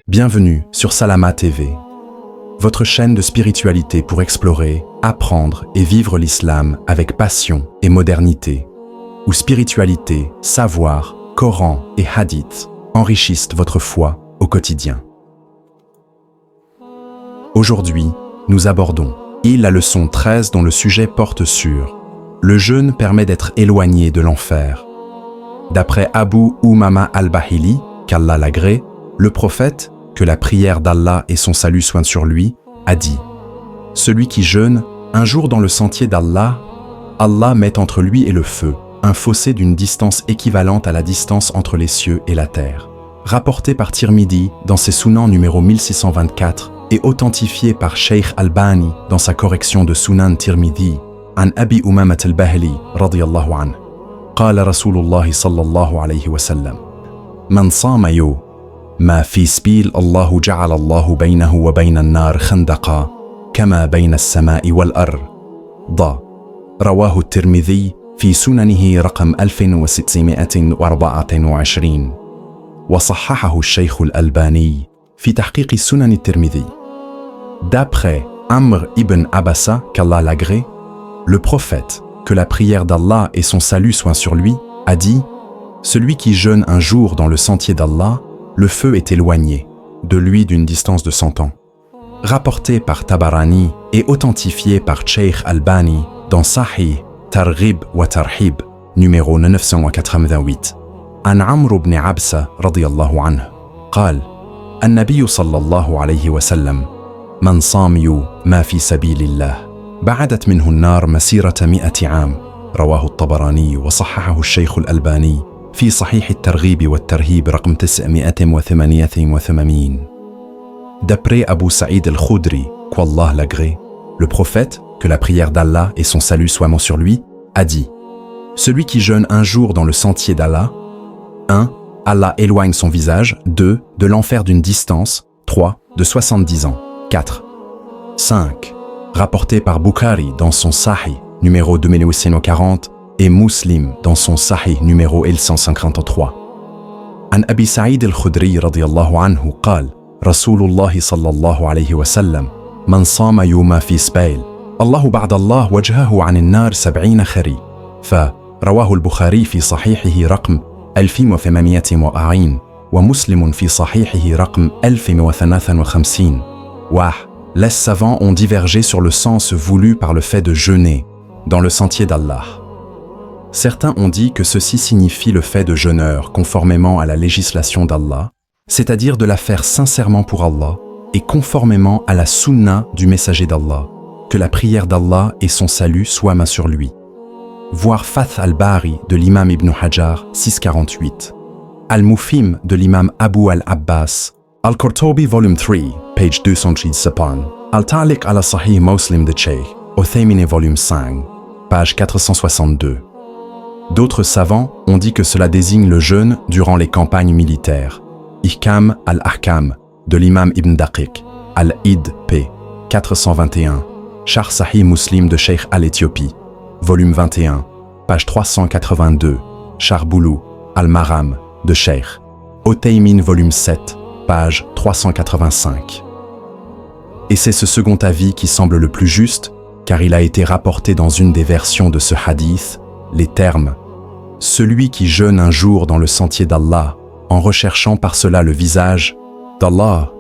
Bienvenue sur Salama TV, votre chaîne de spiritualité pour explorer, apprendre et vivre l'islam avec passion et modernité, où spiritualité, savoir, Coran et hadith enrichissent votre foi au quotidien. Aujourd'hui, nous abordons la leçon 13 dont le sujet porte sur le jeûne permet d'être éloigné de l'enfer. D'après Abu Umama al-Bahili, qu'Allah l'agrée, le prophète, que la prière d'Allah et son salut soient sur lui, a dit « Celui qui jeûne, un jour dans le sentier d'Allah, Allah met entre lui et le feu un fossé d'une distance équivalente à la distance entre les cieux et la terre. » Rapporté par Tirmidhi dans ses Sunan numéro 1624 et authentifié par Sheikh Albani dans sa correction de Sunan Tirmidhi, عن أبي أمامة الباهلي رضي الله عنه قال رسول الله صلى الله عليه وسلم من صام يوم ما في سبيل الله جعل الله بينه وبين النار خندقا كما بين السماء والأرض. رواه الترمذي في سننه رقم 1624 وصححه الشيخ الألباني في تحقيق سنن الترمذي. D'après Amr ibn Abassa, qu'Allah l'agrée, le prophète, que la prière d'Allah et son salut soient sur lui, a dit « Celui qui jeûne un jour dans le sentier d'Allah, le feu est éloigné de lui d'une distance de 100 ans. » Rapporté par Tabarani et authentifié par Sheikh Albani dans Sahih Targhib wa Tarhib, numéro 988. عن عمرو بن عبسة رضي الله عنه قال النبي صلى الله عليه وسلم من صام يوم ما في سبيل الله بعدت منه النار مسيرة 100 عام. رواه الطبراني وصححه الشيخ الألباني في صحيح الترغيب والترهيب رقم 988. D'après Abu Saïd al-Khudri, qu'Allah l'agrée, le prophète, que la prière d'Allah et son salut soient sur lui, a dit « Celui qui jeûne un jour dans le sentier d'Allah, 1. Allah éloigne son visage, 2. De l'enfer d'une distance, 3. De 70 ans, 4. 5. Rapporté par Bukhari dans son Sahih, numéro 2840, et Muslim dans son Sahih, numéro 1153. عن أبي سعيد الخدري رضي الله عنه قال رسول الله صلى الله عليه وسلم من صام يوم في سبيل الله بعد الله وجهه عن النار 70 خري. فرواه البخاري في صحيحه رقم 1840 ومسلم في صحيحه رقم 1153. Les savants ont divergé sur le sens voulu par le fait de jeûner dans le sentier d'Allah. Certains ont dit que ceci signifie le fait de jeûneur conformément à la législation d'Allah, c'est-à-dire de la faire sincèrement pour Allah et conformément à la sunna du messager d'Allah, que la prière d'Allah et son salut soient main sur lui. Voir Fath al-Bari de l'imam Ibn Hajar 648, Al-Mufhim de l'imam Abu al-Abbas, Al-Qurtubi volume 3, page 237, Al-Ta'liq ala Sahih Muslim de Sheikh Uthaymin volume 5, page 462. D'autres savants ont dit que cela désigne le jeûne durant les campagnes militaires. Ihkam al-Ahkam de l'imam Ibn Daqiq, Al-Id p. 421, Sharh Sahih Muslim de Sheikh al-Éthiopie, volume 21, page 382, Sharh Boulou, Al-Maram de Sheikh Uthaymin volume 7, page 385. Et c'est ce second avis qui semble le plus juste, car il a été rapporté dans une des versions de ce hadith, les termes « Celui qui jeûne un jour dans le sentier d'Allah, en recherchant par cela le visage d'Allah »,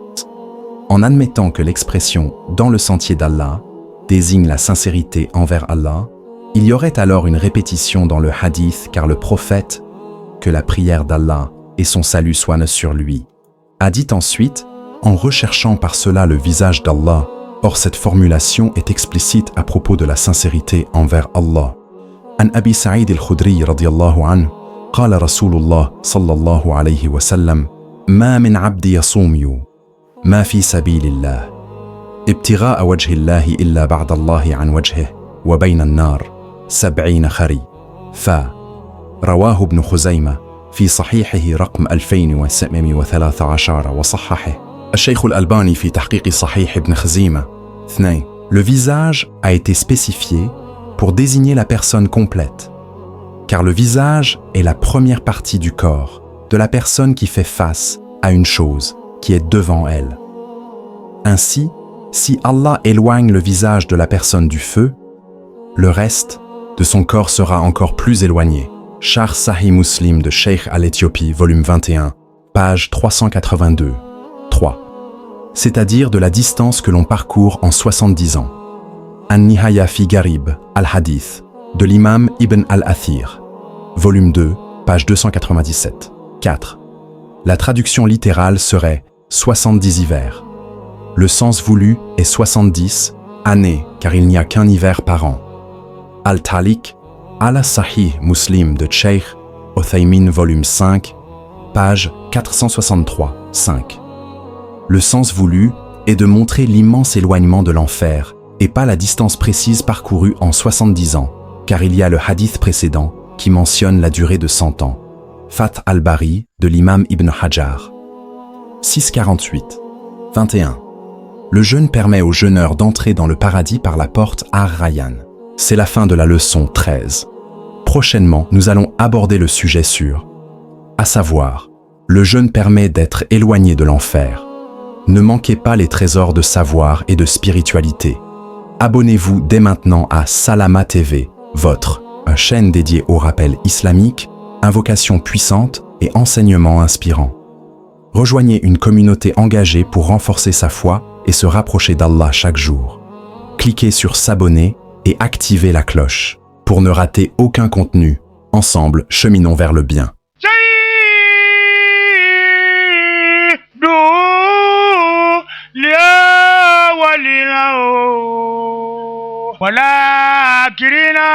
en admettant que l'expression « dans le sentier d'Allah » désigne la sincérité envers Allah, il y aurait alors une répétition dans le hadith, car le prophète, que la prière d'Allah et son salut soient sur lui, a dit ensuite « en recherchant par cela le visage d'Allah ». Or cette formulation est explicite à propos de la sincérité envers Allah. عن أبي سعيد الخدري رضي الله عنه قال رسول الله صلى الله عليه وسلم ما من عبد يصوم يوم ما في سبيل الله ابتغاء وجه الله إلا بعد الله عن وجهه وبين النار 70 خري. رواه ابن خزيمة في صحيحه رقم 2713 وصححه الشيخ الألباني في تحقيق صحيح ابن خزيمة 2. Le visage a été spécifié pour désigner la personne complète, car le visage est la première partie du corps de la personne qui fait face à une chose qui est devant elle. Ainsi, si Allah éloigne le visage de la personne du feu, le reste de son corps sera encore plus éloigné. Sharh Sahih Muslim de Cheikh al-Éthiopie, volume 21, page 382. 3. C'est-à-dire de la distance que l'on parcourt en 70 ans. An-Nihaya fi Garib al-Hadith de l'imam Ibn al-Athir, volume 2, page 297. 4. La traduction littérale serait 70 hivers. Le sens voulu est 70 années, car il n'y a qu'un hiver par an. Al-Taliq, Al-Sahih Muslim de Cheikh Othaymin, volume 5, page 463, 5. Le sens voulu est de montrer l'immense éloignement de l'enfer et pas la distance précise parcourue en 70 ans, car il y a le hadith précédent qui mentionne la durée de 100 ans. Fath al-Bari de l'imam Ibn Hajar. 648. 21. Le jeûne permet aux jeûneurs d'entrer dans le paradis par la porte Ar-Rayyan. C'est la fin de la leçon 13. Prochainement, nous allons aborder le sujet sur, à savoir, le jeûne permet d'être éloigné de l'enfer. Ne manquez pas les trésors de savoir et de spiritualité. Abonnez-vous dès maintenant à Salama TV, votre chaîne dédiée au rappel islamique, invocations puissantes et enseignements inspirants. Rejoignez une communauté engagée pour renforcer sa foi et se rapprocher d'Allah chaque jour. Cliquez sur s'abonner et activez la cloche pour ne rater aucun contenu. Ensemble, cheminons vers le bien. ولكننا